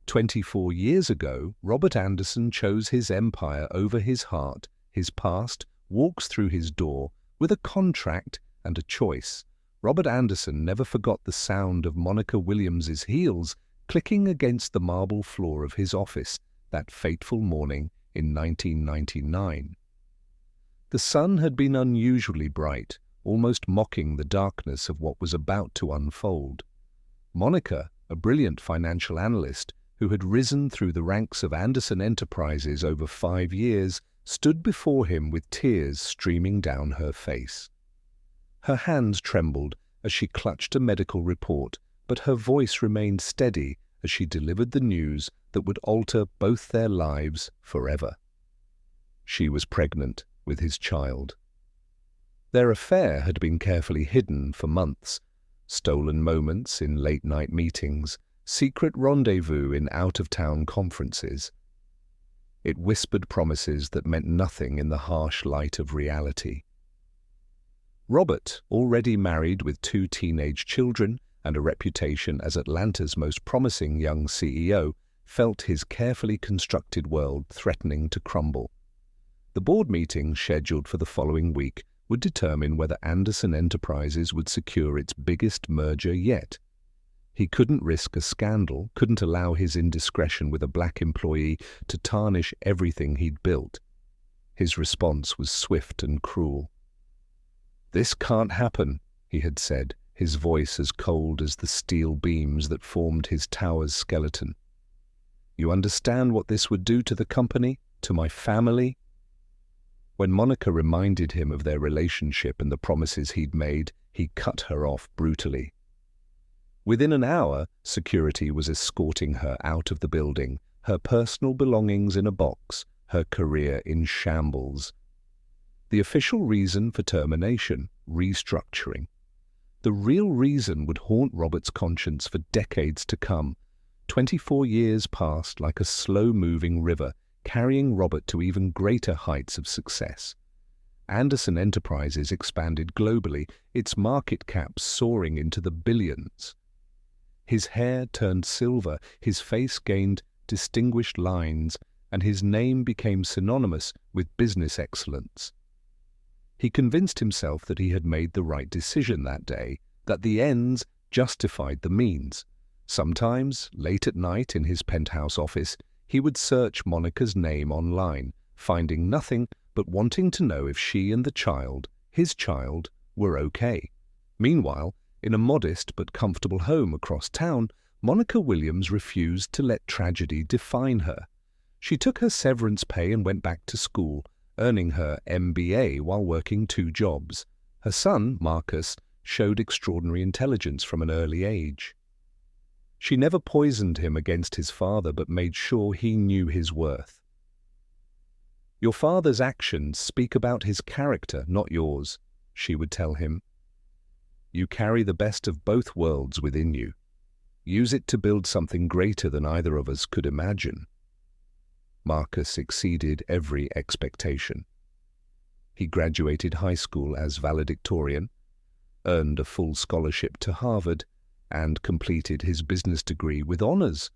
24 years ago, Robert Anderson chose his empire over his heart. His past walks through his door with a contract and a choice. Robert Anderson never forgot the sound of Monica Williams's heels clicking against the marble floor of his office that fateful morning in 1999. The sun had been unusually bright, almost mocking the darkness of what was about to unfold. Monica, a brilliant financial analyst who had risen through the ranks of Anderson Enterprises over 5 years, stood before him with tears streaming down her face. Her hands trembled as she clutched a medical report, but her voice remained steady as she delivered the news that would alter both their lives forever. She was pregnant with his child. Their affair had been carefully hidden for months. Stolen moments in late-night meetings, secret rendezvous in out-of-town conferences. It whispered promises that meant nothing in the harsh light of reality. Robert, already married with 2 teenage children and a reputation as Atlanta's most promising young CEO, felt his carefully constructed world threatening to crumble. The board meeting scheduled for the following week would determine whether Anderson Enterprises would secure its biggest merger yet. He couldn't risk a scandal, couldn't allow his indiscretion with a black employee to tarnish everything he'd built. His response was swift and cruel. "This can't happen," he had said, his voice as cold as the steel beams that formed his tower's skeleton. "You understand what this would do to the company, to my family?" When Monica reminded him of their relationship and the promises he'd made, he cut her off brutally. Within an hour, security was escorting her out of the building, her personal belongings in a box, her career in shambles. The official reason for termination, restructuring. The real reason would haunt Robert's conscience for decades to come. 24 years passed like a slow-moving river, carrying Robert to even greater heights of success. Anderson Enterprises expanded globally, its market cap soaring into the billions. His hair turned silver, his face gained distinguished lines, and his name became synonymous with business excellence. He convinced himself that he had made the right decision that day, that the ends justified the means. Sometimes, late at night in his penthouse office, he would search Monica's name online, finding nothing but wanting to know if she and the child, his child, were okay. Meanwhile, in a modest but comfortable home across town, Monica Williams refused to let tragedy define her. She took her severance pay and went back to school, earning her MBA while working 2 jobs. Her son, Marcus, showed extraordinary intelligence from an early age. She never poisoned him against his father, but made sure he knew his worth. "Your father's actions speak about his character, not yours," she would tell him. "You carry the best of both worlds within you. Use it to build something greater than either of us could imagine." Marcus exceeded every expectation. He graduated high school as valedictorian, earned a full scholarship to Harvard, and completed his business degree with honors.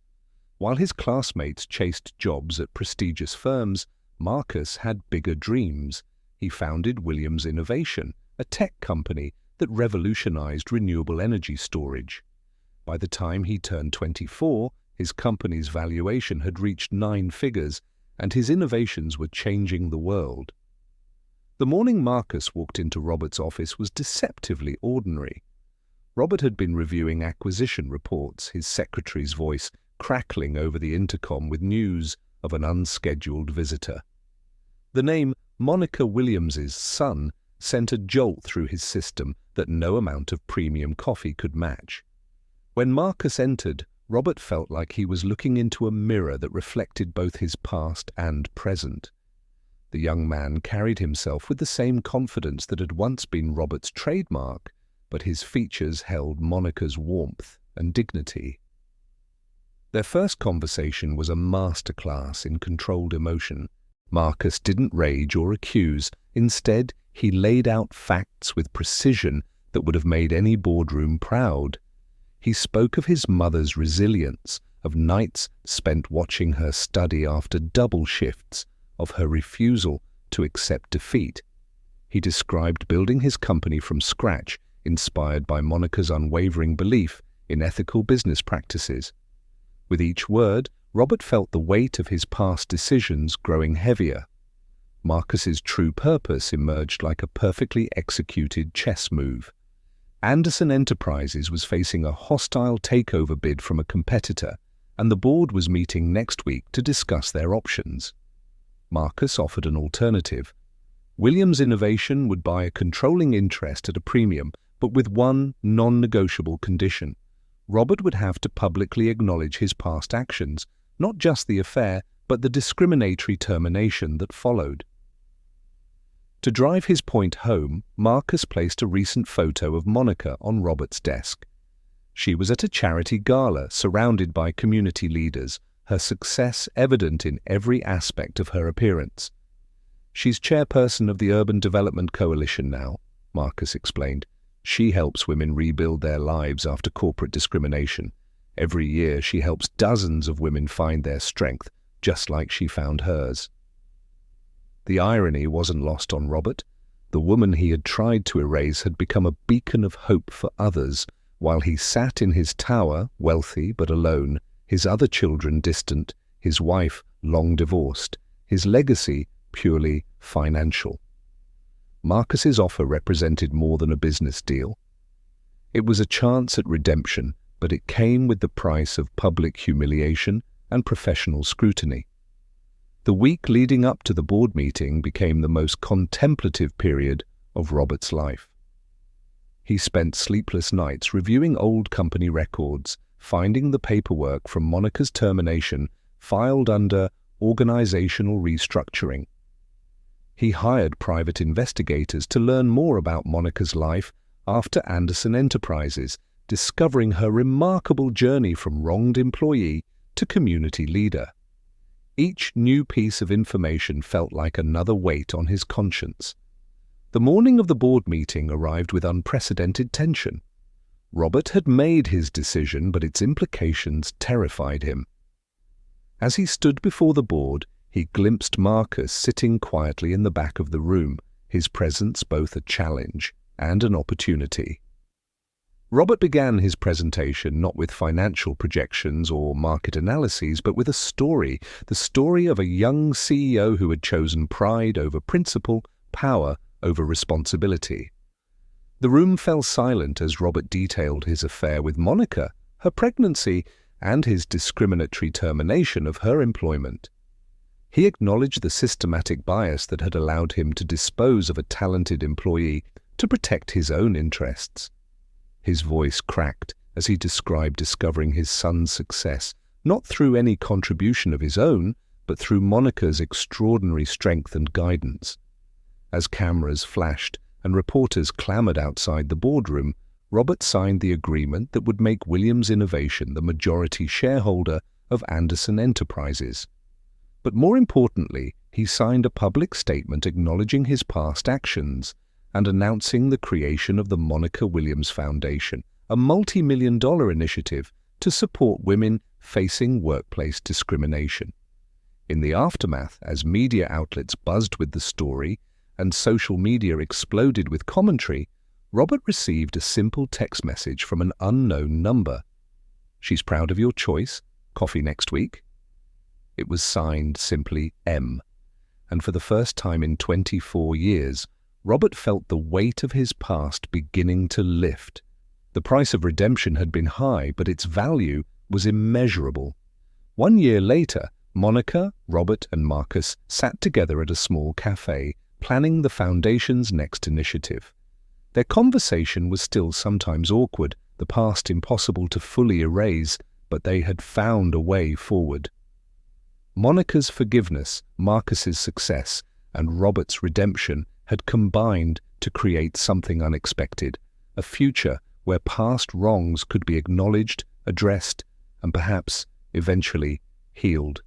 While his classmates chased jobs at prestigious firms, Marcus had bigger dreams. He founded Williams Innovation, a tech company that revolutionized renewable energy storage. By the time he turned 24, his company's valuation had reached 9 figures, and his innovations were changing the world. The morning Marcus walked into Robert's office was deceptively ordinary. Robert had been reviewing acquisition reports, his secretary's voice crackling over the intercom with news of an unscheduled visitor. The name Monica Williams's son sent a jolt through his system that no amount of premium coffee could match. When Marcus entered, Robert felt like he was looking into a mirror that reflected both his past and present. The young man carried himself with the same confidence that had once been Robert's trademark, but his features held Monica's warmth and dignity. Their first conversation was a masterclass in controlled emotion. Marcus didn't rage or accuse. Instead, he laid out facts with precision that would have made any boardroom proud. He spoke of his mother's resilience, of nights spent watching her study after double shifts, of her refusal to accept defeat. He described building his company from scratch, inspired by Monica's unwavering belief in ethical business practices. With each word, Robert felt the weight of his past decisions growing heavier. Marcus's true purpose emerged like a perfectly executed chess move. Anderson Enterprises was facing a hostile takeover bid from a competitor, and the board was meeting next week to discuss their options. Marcus offered an alternative. Williams Innovation would buy a controlling interest at a premium, but with one non-negotiable condition. Robert would have to publicly acknowledge his past actions, not just the affair, but the discriminatory termination that followed. To drive his point home, Marcus placed a recent photo of Monica on Robert's desk. She was at a charity gala surrounded by community leaders, her success evident in every aspect of her appearance. "She's chairperson of the Urban Development Coalition now," Marcus explained. "She helps women rebuild their lives after corporate discrimination. Every year she helps dozens of women find their strength, just like she found hers." The irony wasn't lost on Robert. The woman he had tried to erase had become a beacon of hope for others, while he sat in his tower, wealthy but alone, his other children distant, his wife long divorced, his legacy purely financial. Marcus's offer represented more than a business deal. It was a chance at redemption, but it came with the price of public humiliation and professional scrutiny. The week leading up to the board meeting became the most contemplative period of Robert's life. He spent sleepless nights reviewing old company records, finding the paperwork from Monica's termination filed under organizational restructuring. He hired private investigators to learn more about Monica's life after Anderson Enterprises, discovering her remarkable journey from wronged employee to community leader. Each new piece of information felt like another weight on his conscience. The morning of the board meeting arrived with unprecedented tension. Robert had made his decision, but its implications terrified him. As he stood before the board, he glimpsed Marcus sitting quietly in the back of the room, his presence both a challenge and an opportunity. Robert began his presentation not with financial projections or market analyses, but with a story, the story of a young CEO who had chosen pride over principle, power over responsibility. The room fell silent as Robert detailed his affair with Monica, her pregnancy, and his discriminatory termination of her employment. He acknowledged the systematic bias that had allowed him to dispose of a talented employee to protect his own interests. His voice cracked as he described discovering his son's success, not through any contribution of his own, but through Monica's extraordinary strength and guidance. As cameras flashed and reporters clamored outside the boardroom, Robert signed the agreement that would make Williams Innovation the majority shareholder of Anderson Enterprises. But more importantly, he signed a public statement acknowledging his past actions and announcing the creation of the Monica Williams Foundation, a multi-million-dollar initiative to support women facing workplace discrimination. In the aftermath, as media outlets buzzed with the story and social media exploded with commentary, Robert received a simple text message from an unknown number. "She's proud of your choice. Coffee next week?" It was signed simply M, and for the first time in 24 years, Robert felt the weight of his past beginning to lift. The price of redemption had been high, but its value was immeasurable. 1 year later, Monica, Robert, and Marcus sat together at a small cafe, planning the foundation's next initiative. Their conversation was still sometimes awkward, the past impossible to fully erase, but they had found a way forward. Monica's forgiveness, Marcus's success, and Robert's redemption had combined to create something unexpected, a future where past wrongs could be acknowledged, addressed, and perhaps, eventually, healed.